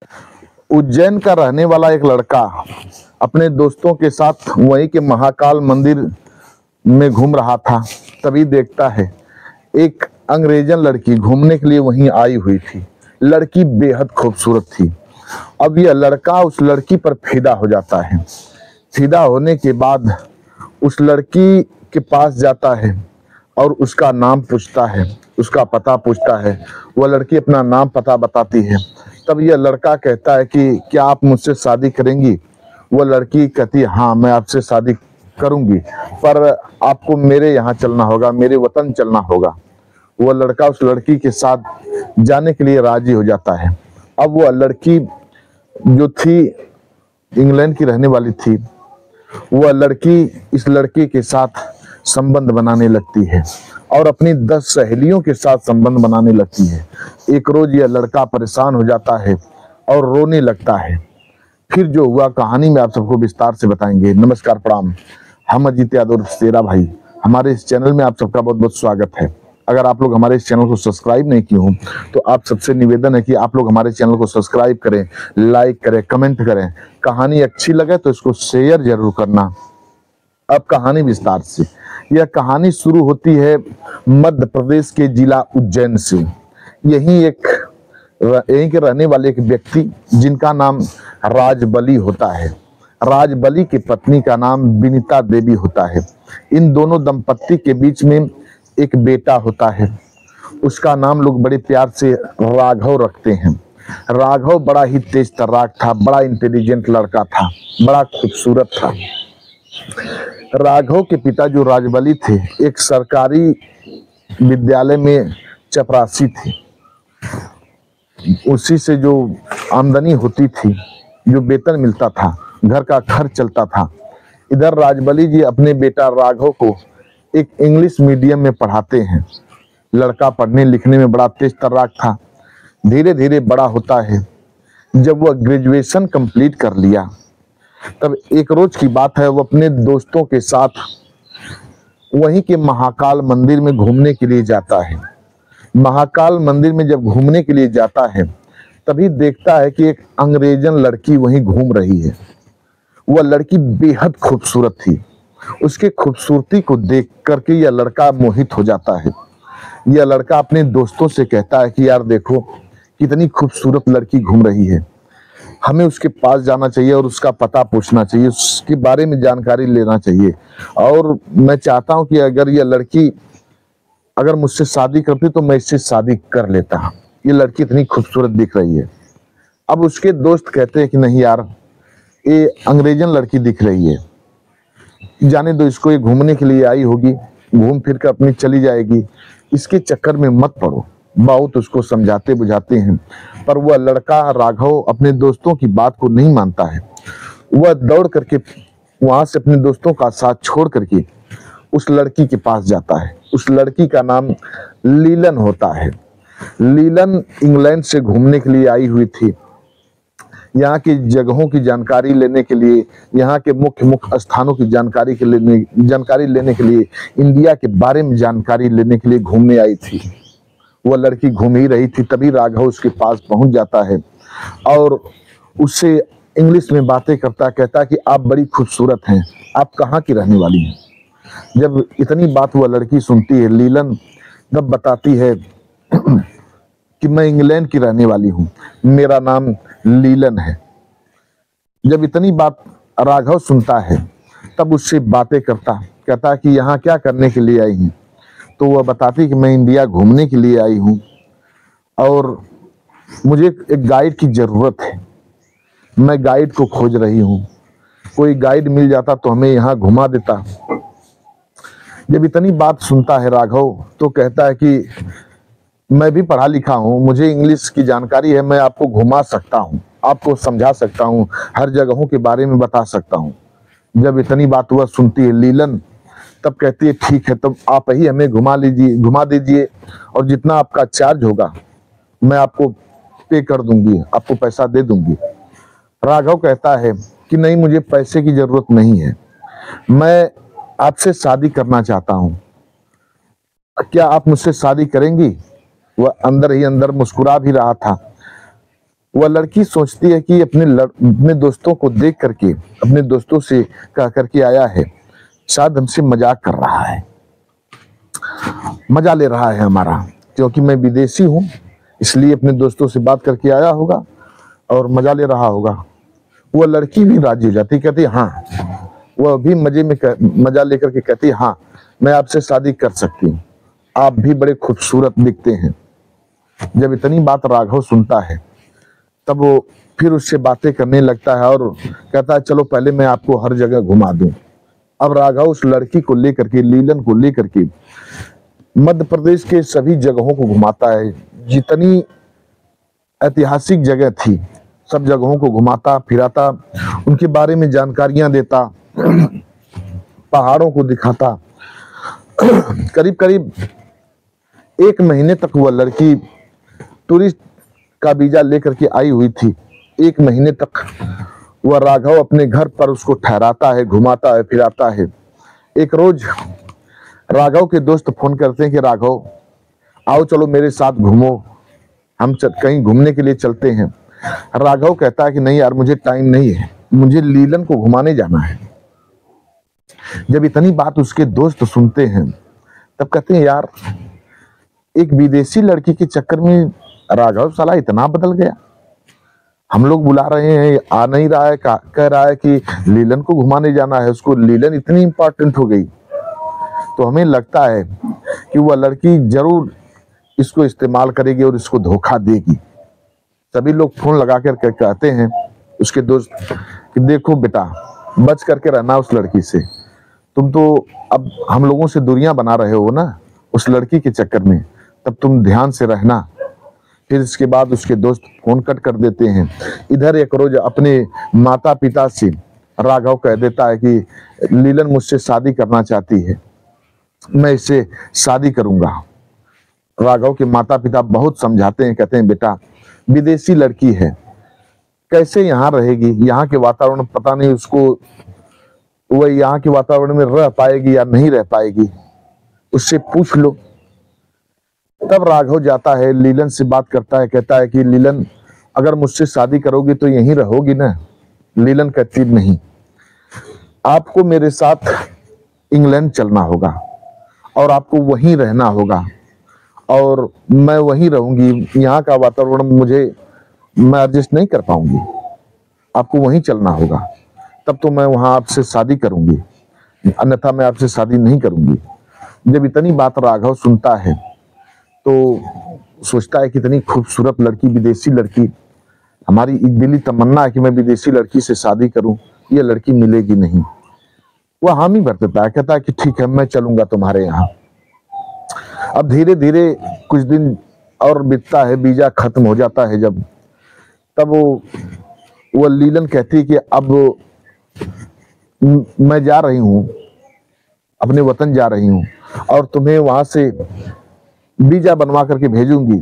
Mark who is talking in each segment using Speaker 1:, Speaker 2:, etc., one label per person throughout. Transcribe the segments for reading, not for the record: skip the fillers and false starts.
Speaker 1: उज्जैन का रहने वाला एक लड़का अपने दोस्तों के साथ वहीं के महाकाल मंदिर में घूम रहा था। तभी देखता है एक अंग्रेजन लड़की घूमने के लिए वहीं आई हुई थी। लड़की बेहद खूबसूरत थी। अब यह लड़का उस लड़की पर फिदा हो जाता है। फिदा होने के बाद उस लड़की के पास जाता है और उसका नाम पूछता है, उसका पता पूछता है। वह लड़की अपना नाम पता बताती है। तब यह लड़का कहता है कि क्या आप मुझसे शादी करेंगी? वह लड़की कहती है हाँ, मैं आपसे शादी करूंगी, पर आपको मेरे यहाँ चलना होगा, मेरे वतन चलना होगा। वह लड़का उस लड़की के साथ जाने के लिए राजी हो जाता है। अब वह लड़की जो थी इंग्लैंड की रहने वाली थी, वह लड़की इस लड़के के साथ संबंध बनाने लगती है और अपनी 10 सहेलियों के साथ संबंध बनाने लगती है। एक रोज यह लड़का परेशान हो जाता है और रोने लगता है। फिर जो हुआ कहानी में आप सबको विस्तार से बताएंगे। नमस्कार, प्रणाम। हम अजीत यादव शेरा भाई, हमारे इस चैनल में आप सबका बहुत बहुत स्वागत है। अगर आप लोग हमारे इस चैनल को सब्सक्राइब नहीं किए हो तो आप सबसे निवेदन है कि आप लोग हमारे चैनल को सब्सक्राइब करें, लाइक करें, कमेंट करें। कहानी अच्छी लगे तो इसको शेयर जरूर करना। अब कहानी विस्तार से। यह कहानी शुरू होती है मध्य प्रदेश के जिला उज्जैन से। यहीं के रहने वाले एक व्यक्ति जिनका नाम राजबली होता है। राजबली की पत्नी का नाम विनीता देवी होता है। इन दोनों दंपत्ति के बीच में एक बेटा होता है। उसका नाम लोग बड़े प्यार से राघव रखते हैं। राघव बड़ा ही तेज तर्राक था, बड़ा इंटेलिजेंट लड़का था, बड़ा खूबसूरत था। राघव के पिता जो राजबली थे, एक सरकारी विद्यालय में चपरासी थे। उसी से जो आमदनी होती थी, जो वेतन मिलता था, घर का खर्च चलता था। इधर राजबली जी अपने बेटा राघव को एक इंग्लिश मीडियम में पढ़ाते हैं। लड़का पढ़ने लिखने में बड़ा तेज तर्राक था। धीरे धीरे बड़ा होता है। जब वह ग्रेजुएशन कंप्लीट कर लिया, तब एक रोज की बात है, वो अपने दोस्तों के साथ वहीं के महाकाल मंदिर में घूमने के लिए जाता है। महाकाल मंदिर में जब घूमने के लिए जाता है, तभी देखता है कि एक अंग्रेजन लड़की वहीं घूम रही है। वह लड़की बेहद खूबसूरत थी। उसके खूबसूरती को देख करके यह लड़का मोहित हो जाता है। यह लड़का अपने दोस्तों से कहता है कि यार देखो, कितनी खूबसूरत लड़की घूम रही है, हमें उसके पास जाना चाहिए और उसका पता पूछना चाहिए, उसके बारे में जानकारी लेना चाहिए। और मैं चाहता हूं कि अगर यह लड़की अगर मुझसे शादी करती तो मैं इससे शादी कर लेता। ये लड़की इतनी खूबसूरत दिख रही है। अब उसके दोस्त कहते हैं कि नहीं यार, ये अंग्रेजन लड़की दिख रही है, जाने दो इसको, ये घूमने के लिए आई होगी, घूम फिर कर अपनी चली जाएगी, इसके चक्कर में मत पड़ो। बहुत उसको समझाते बुझाते हैं, पर वह लड़का राघव अपने दोस्तों की बात को नहीं मानता है। वह दौड़ करके वहां से अपने दोस्तों का साथ छोड़ करके उस लड़की के पास जाता है। उस लड़की का नाम लीलन होता है। लीलन इंग्लैंड से घूमने के लिए आई हुई थी। यहाँ की जगहों की जानकारी लेने के लिए, यहाँ के मुख्य मुख्य स्थानों की जानकारी लेने के लिए, इंडिया के बारे में जानकारी लेने के लिए घूमने आई थी। वह लड़की घूम ही रही थी, तभी राघव उसके पास पहुंच जाता है और उससे इंग्लिश में बातें करता, कहता कि आप बड़ी खूबसूरत हैं, आप कहाँ की रहने वाली हैं? जब इतनी बात वह लड़की सुनती है, लीलन तब बताती है कि मैं इंग्लैंड की रहने वाली हूँ, मेरा नाम लीलन है। जब इतनी बात राघव सुनता है, तब उससे बातें करता, कहता कि यहाँ क्या करने के लिए आई हैं? तो वह बताती कि मैं इंडिया घूमने के लिए आई हूँ और मुझे एक गाइड की जरूरत है, मैं गाइड को खोज रही हूँ, कोई गाइड मिल जाता तो हमें यहाँ घुमा देता। जब इतनी बात सुनता है राघव, तो कहता है कि मैं भी पढ़ा लिखा हूँ, मुझे इंग्लिश की जानकारी है, मैं आपको घुमा सकता हूँ, आपको समझा सकता हूँ, हर जगहों के बारे में बता सकता हूँ। जब इतनी बात वह सुनती है लीलन, तब कहती है ठीक है, तब आप ही हमें घुमा दीजिए और जितना आपका चार्ज होगा मैं आपको पे कर दूंगी, आपको पैसा दे दूंगी। राघव कहता है कि नहीं, मुझे पैसे की जरूरत नहीं है, मैं आपसे शादी करना चाहता हूँ, क्या आप मुझसे शादी करेंगी? वह अंदर ही अंदर मुस्कुरा भी रहा था। वह लड़की सोचती है कि अपने दोस्तों को देख करके, अपने दोस्तों से कह करके आया है, शायद हमसे मजाक कर रहा है, मजा ले रहा है हमारा, क्योंकि मैं विदेशी हूँ इसलिए अपने दोस्तों से बात करके आया होगा और मजा ले रहा होगा। वह लड़की भी राजी हो जाती, कहती हाँ, वह भी मजा लेकर के कहती हाँ, मैं आपसे शादी कर सकती हूँ, आप भी बड़े खूबसूरत दिखते हैं। जब इतनी बात राघव सुनता है तब वो फिर उससे बातें करने लगता है और कहता है चलो पहले मैं आपको हर जगह घुमा दूं। अब राघव उस लड़की को लेकर के, लीलन को लेकर के मध्य प्रदेश के सभी जगहों को घुमाता है, जितनी ऐतिहासिक जगह थी सब जगहों को घुमाता फिराता, उनके बारे में जानकारियां देता, पहाड़ों को दिखाता। करीब करीब 1 महीने तक वह लड़की टूरिस्ट का वीजा लेकर के आई हुई थी। 1 महीने तक वह राघव अपने घर पर उसको ठहराता है, घुमाता है, फिराता है। एक रोज राघव के दोस्त फोन करते हैं कि राघव आओ, चलो मेरे साथ घूमो, हम कहीं घूमने के लिए चलते हैं। राघव कहता है कि नहीं यार, मुझे टाइम नहीं है, मुझे लीलन को घुमाने जाना है। जब इतनी बात उसके दोस्त सुनते हैं तब कहते हैं यार, एक विदेशी लड़की के चक्कर में राघव साला इतना बदल गया, हम लोग बुला रहे हैं आ नहीं रहा है, कह रहा है कि लीलन को घुमाने जाना है, उसको लीलन इतनी इंपॉर्टेंट हो गई। तो हमें लगता है कि वह लड़की जरूर इसको इस्तेमाल करेगी और इसको धोखा देगी। सभी लोग फोन लगा कर कहते हैं उसके दोस्त कि देखो बेटा, बच करके रहना उस लड़की से, तुम तो अब हम लोगों से दूरियां बना रहे हो ना उस लड़की के चक्कर में, तब तुम ध्यान से रहना। फिर इसके बाद उसके दोस्त फोन कट कर देते हैं। इधर एक रोज अपने माता पिता से राघव कह देता है कि लीलन मुझसे शादी करना चाहती है, मैं इससे शादी करूंगा। राघव के माता पिता बहुत समझाते हैं, कहते हैं बेटा विदेशी लड़की है, कैसे यहाँ रहेगी, यहाँ के वातावरण पता नहीं उसको, वह यहाँ के वातावरण में रह पाएगी या नहीं रह पाएगी, उससे पूछ लो। तब राघव जाता है, लीलन से बात करता है, कहता है कि लीलन अगर मुझसे शादी करोगी तो यहीं रहोगी ना। लीलन कहती नहीं, आपको मेरे साथ इंग्लैंड चलना होगा और आपको वहीं रहना होगा और मैं वहीं रहूंगी, यहाँ का वातावरण मैं एडजस्ट नहीं कर पाऊंगी, आपको वहीं चलना होगा, तब तो मैं वहां आपसे शादी करूंगी, अन्यथा मैं आपसे शादी नहीं करूंगी। जब इतनी बात राघव सुनता है तो सोचता है कि इतनी खूबसूरत लड़की, विदेशी लड़की, हमारी एक दिली तमन्ना है कि मैं विदेशी लड़की से शादी करूं, ये लड़की मिलेगी नहीं। वह हामी भर देता है, कहता है कि ठीक है मैं चलूंगा तुम्हारे यहाँ। अब धीरे धीरे कुछ दिन और बीतता है, वीजा खत्म हो जाता है जब, तब वो लीलन कहती है कि अब मैं जा रही हूँ, अपने वतन जा रही हूँ और तुम्हें वहां से वीजा बनवा करके भेजूंगी,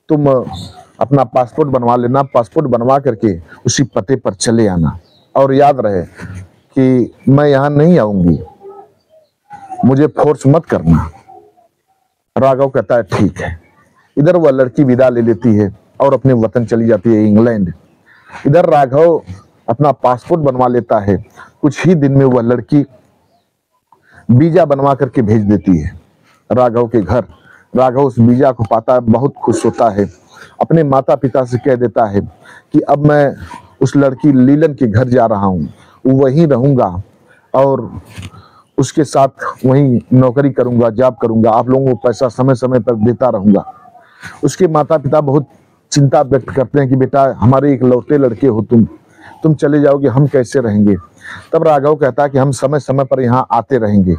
Speaker 1: तुम अपना पासपोर्ट बनवा लेना, पासपोर्ट बनवा करके उसी पते पर चले आना और याद रहे कि मैं यहाँ नहीं आऊंगी, मुझे फोर्स मत करना। राघव कहता है ठीक है। इधर वह लड़की विदा ले लेती है और अपने वतन चली जाती है इंग्लैंड। इधर राघव अपना पासपोर्ट बनवा लेता है, कुछ ही दिन में वह लड़की वीजा बनवा करके भेज देती है राघव के घर। राघव उस वीजा को पाता है, बहुत खुश होता है, अपने माता पिता से कह देता है कि अब मैं उस लड़की लीलन के घर जा रहा हूँ, वहीं रहूंगा और उसके साथ वहीं नौकरी करूंगा, जॉब करूंगा, आप लोगों को पैसा समय समय पर देता रहूंगा। उसके माता पिता बहुत चिंता व्यक्त करते हैं कि बेटा हमारे इकलौते लड़के हो तुम चले जाओगे, हम कैसे रहेंगे। तब राघव कहता है कि हम समय समय पर यहाँ आते रहेंगे,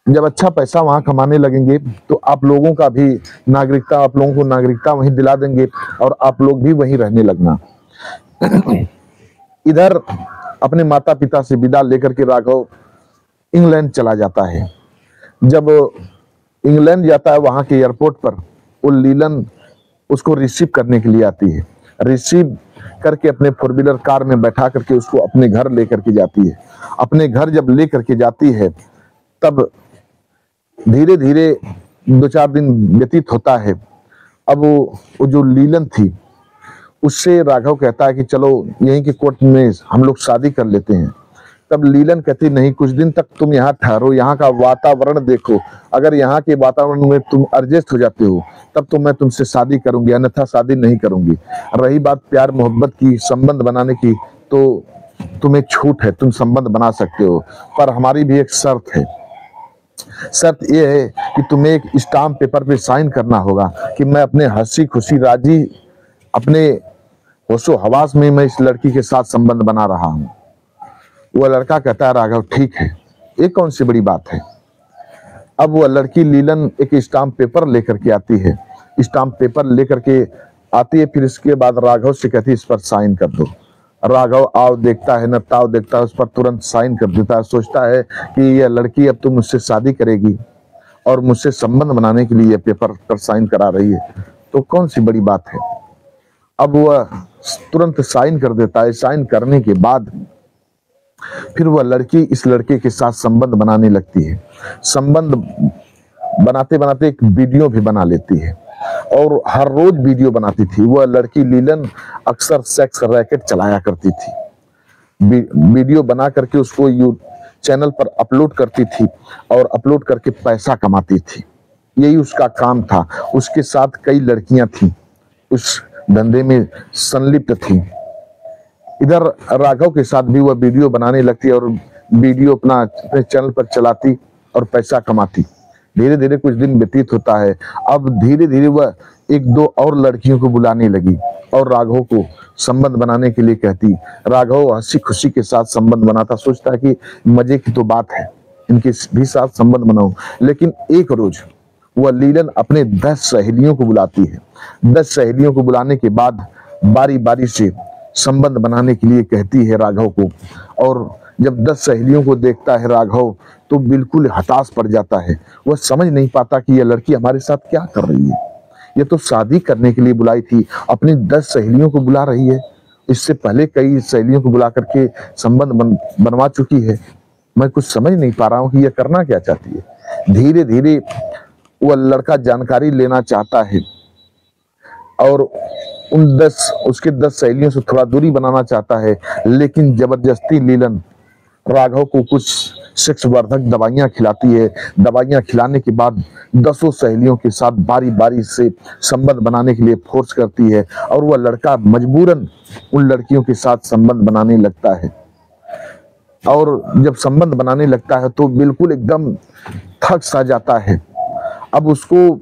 Speaker 1: जब अच्छा पैसा वहां कमाने लगेंगे तो आप लोगों का भी नागरिकता, आप लोगों को नागरिकता वहीं दिला देंगे और आप लोग भी वहीं रहने लगना। इधर अपने माता पिता से विदा लेकर के राघव इंग्लैंड चला जाता है। जब इंग्लैंड जाता है, वहां के एयरपोर्ट पर वो लीलन उसको रिसीव करने के लिए आती है। रिसीव करके अपने 4 व्हीलर कार में बैठा करके उसको अपने घर लेकर के जाती है। अपने घर जब लेकर के जाती है तब धीरे धीरे 2-4 दिन व्यतीत होता है। अब वो जो लीलन थी उससे राघव कहता है कि चलो यहीं के कोर्ट में हम लोग शादी कर लेते हैं। तब लीलन कहती नहीं, कुछ दिन तक तुम यहाँ ठहरो, यहाँ का वातावरण देखो, अगर यहाँ के वातावरण में तुम एडजस्ट हो जाते हो तब तो मैं तुमसे शादी करूंगी, अन्यथा शादी नहीं करूंगी। रही बात प्यार मोहब्बत की, संबंध बनाने की, तो तुम्हें छूट है, तुम संबंध बना सकते हो, पर हमारी भी एक शर्त है। शर्त यह है कि तुम्हें एक स्टाम्प पेपर पे साइन करना होगा कि मैं अपने हंसी खुशी राजी अपने होशो हवास में मैं इस लड़की के साथ संबंध बना रहा हूं। वह लड़का कहता है राघव ठीक है, ये कौन सी बड़ी बात है। अब वह लड़की लीलन एक स्टाम्प पेपर लेकर के आती है, स्टाम्प पेपर लेकर के आती है, फिर इसके बाद राघव से कहती है इस पर साइन कर दो। राघव आओ देखता है न ताव देखता है, उस पर तुरंत साइन कर देता है। सोचता है कि यह लड़की अब तो मुझसे शादी करेगी और मुझसे संबंध बनाने के लिए यह पेपर पर साइन करा रही है, तो कौन सी बड़ी बात है। अब वह तुरंत साइन कर देता है। साइन करने के बाद फिर वह लड़की इस लड़के के साथ संबंध बनाने लगती है। संबंध बनाते बनाते एक वीडियो भी बना लेती है और हर रोज वीडियो बनाती थी। वह लड़की लीलन अक्सर सेक्स रैकेट चलाया करती थी, वीडियो बना करके उसको चैनल पर अपलोड करती थी और अपलोड करके पैसा कमाती थी। यही उसका काम था। उसके साथ कई लड़कियां थीं, उस धंधे में संलिप्त थीं। इधर राघव के साथ भी वह वीडियो बनाने लगती और वीडियो अपने चैनल पर चलाती और पैसा कमाती। धीरे धीरे कुछ दिन व्यतीत होता है। अब धीरे धीरे वह एक दो और लड़कियों को बुलाने लगी और राघव को संबंध बनाने के लिए कहती। राघव हंसी खुशी के साथ संबंध बनाता, सोचता है कि मजे की तो बात है, इनके भी साथ संबंध बनाऊं। लेकिन एक रोज वह लीलन अपने 10 सहेलियों को बुलाती है। 10 सहेलियों को बुलाने के बाद बारी बारी से संबंध बनाने के लिए कहती है राघव को। और जब 10 सहेलियों को देखता है राघव तो बिल्कुल हताश पड़ जाता है। वह समझ नहीं पाता कि यह लड़की हमारे साथ क्या कर रही है। ये तो शादी करने के लिए बुलाई थी, अपनी 10 सहेलियों को बुला रही है। इससे पहले कई सहेलियों को बुला करके संबंध बनवा चुकी है। मैं कुछ समझ नहीं पा रहा हूँ कि यह करना क्या चाहती है। धीरे धीरे वह लड़का जानकारी लेना चाहता है और उसके 10 सहेलियों से थोड़ा दूरी बनाना चाहता है, लेकिन जबरदस्ती लीलन राघव को कुछ सेक्स वर्धक दवाइयां खिलाती है। दवाइयां खिलाने के बाद 10 सहेलियों के साथ बारी बारी से संबंध बनाने के लिए फोर्स करती है और वह लड़का मजबूरन उन लड़कियों के साथ संबंध बनाने लगता है। और जब संबंध बनाने लगता है तो बिल्कुल एकदम थक सा जाता है। अब उसको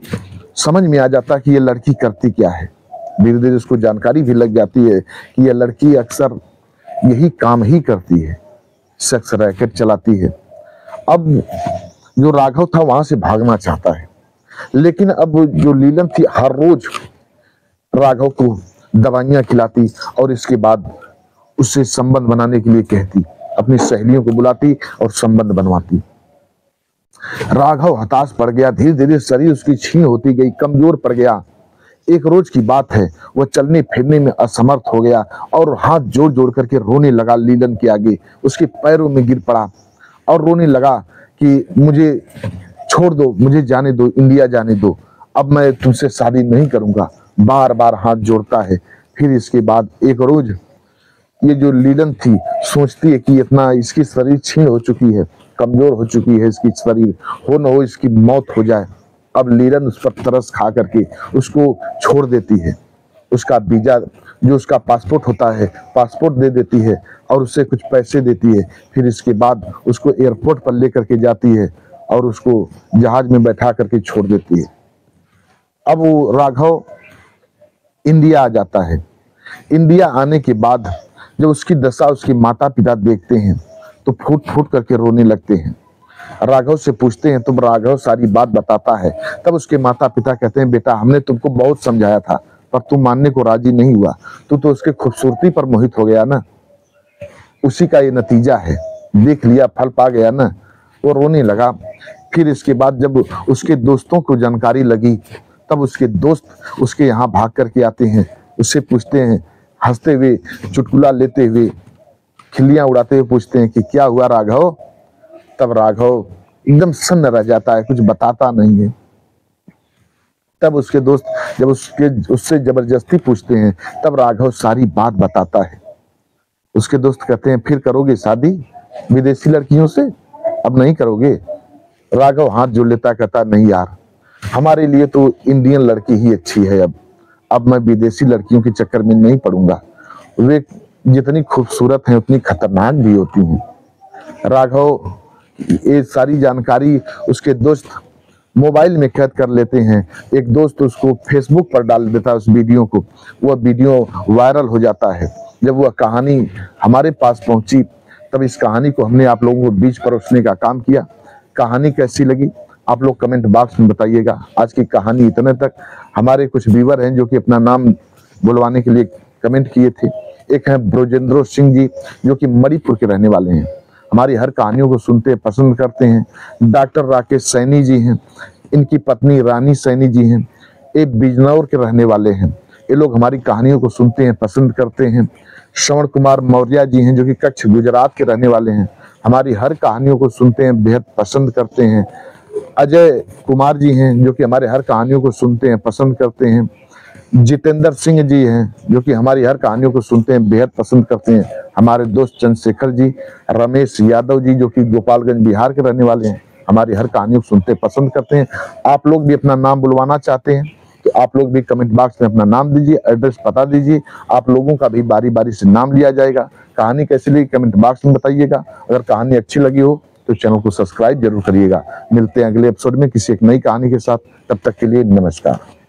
Speaker 1: समझ में आ जाता है कि यह लड़की करती क्या है। धीरे धीरे उसको जानकारी भी लग जाती है कि यह लड़की अक्सर यही काम ही करती है, सेक्स रैकेट चलाती है। अब जो राघव था वहां से भागना चाहता है, लेकिन अब जो लीलन थी हर रोज राघव को दवाइयां खिलाती और इसके बाद उससे संबंध बनाने के लिए कहती, अपनी सहेलियों को बुलाती और संबंध बनवाती। राघव हताश पड़ गया। धीरे धीरे शरीर उसकी छीन होती गई, कमजोर पड़ गया। एक रोज की बात है, वह चलने फिरने में असमर्थ हो गया और हाथ जोड़ जोड़ करके रोने लगा लीलन के आगे। उसके पैरों में गिर पड़ा और रोने लगा कि मुझे छोड़ दो, मुझे जाने दो, इंडिया जाने दो, अब मैं तुमसे शादी नहीं करूंगा। बार बार हाथ जोड़ता है। फिर इसके बाद एक रोज ये जो लीलन थी सोचती है कि इतना इसकी शरीर छीन हो चुकी है, कमजोर हो चुकी है इसकी शरीर, हो न हो इसकी मौत हो जाए। अब लीलन उस पर तरस खा करके उसको छोड़ देती है। उसका वीजा जो उसका पासपोर्ट होता है, पासपोर्ट दे देती है और उससे कुछ पैसे देती है। फिर इसके बाद उसको एयरपोर्ट पर लेकर के जाती है और उसको जहाज में बैठा करके छोड़ देती है। अब वो राघव इंडिया आ जाता है। इंडिया आने के बाद जब उसकी दशा उसके माता पिता देखते हैं तो फूट फूट करके रोने लगते हैं। राघव से पूछते हैं, तुम राघव सारी बात बताता है। तब उसके माता पिता कहते हैं, बेटा हमने तुमको बहुत समझाया था पर तुम मानने को राजी नहीं हुआ। तू तो उसके खूबसूरती पर मोहित हो गया ना, उसी का ये नतीजा है, देख लिया, फल पा गया ना। वो रोने लगा। फिर इसके बाद जब उसके दोस्तों को जानकारी लगी तब उसके दोस्त उसके यहाँ भाग करके आते हैं, उससे पूछते हैं, हंसते हुए, चुटकुला लेते हुए, खिल्लियां उड़ाते हुए पूछते हैं कि क्या हुआ राघव। तब राघव एकदम सन्न रह जाता है, कुछ बताता नहीं है। तब उसके दोस्त जब उससे जबरदस्ती पूछते हैं, तब राघव सारी बात बताता है। उसके दोस्त कहते हैं, फिर करोगे शादी विदेशी लड़कियों से? अब नहीं करोगे? राघव हाथ जोड़ लेता, कहता नहीं यार, हमारे लिए तो इंडियन लड़की ही अच्छी है। अब मैं विदेशी लड़कियों के चक्कर में नहीं पड़ूंगा, वे जितनी खूबसूरत हैं उतनी खतरनाक भी होती हैं। राघव ये सारी जानकारी उसके दोस्त मोबाइल में कैद कर लेते हैं। एक दोस्त उसको फेसबुक पर डाल देता है उस वीडियो को, वह वीडियो वायरल हो जाता है। जब वह कहानी हमारे पास पहुंची, तब इस कहानी को हमने आप लोगों को बीच परोसने का काम किया। कहानी कैसी लगी आप लोग कमेंट बॉक्स में बताइएगा। आज की कहानी इतने तक। हमारे कुछ व्यूअर हैं जो कि अपना नाम बुलवाने के लिए कमेंट किए थे। एक है ब्रोजेंद्रो सिंह जी, जो कि मणिपुर के रहने वाले हैं, हमारी हर कहानियों को सुनते पसंद करते हैं। डॉक्टर राकेश सैनी जी हैं, इनकी पत्नी रानी सैनी जी हैं, ये बिजनौर के रहने वाले हैं। ये लोग हमारी कहानियों को सुनते हैं, पसंद करते हैं। श्रवण कुमार मौर्य जी हैं, जो कि कच्छ गुजरात के रहने वाले हैं, हमारी हर कहानियों को सुनते हैं, बेहद पसंद करते हैं। अजय कुमार जी हैं, जो कि हमारे हर कहानियों को सुनते हैं, पसंद करते हैं। जितेंद्र सिंह जी हैं, जो कि हमारी हर कहानियों को सुनते हैं, बेहद पसंद करते हैं। हमारे दोस्त चंद्रशेखर जी, रमेश यादव जी, जो कि गोपालगंज बिहार के रहने वाले हैं, हमारी हर कहानियों को सुनते पसंद करते हैं। आप लोग भी अपना नाम बुलवाना चाहते हैं तो आप लोग भी कमेंट बॉक्स में अपना नाम दीजिए, एड्रेस पता दीजिए। आप लोगों का भी बारी बारी से नाम लिया जाएगा। कहानी कैसी लगी कमेंट बॉक्स में बताइएगा। अगर कहानी अच्छी लगी हो तो चैनल को सब्सक्राइब जरूर करिएगा। मिलते हैं अगले एपिसोड में किसी एक नई कहानी के साथ। तब तक के लिए नमस्कार।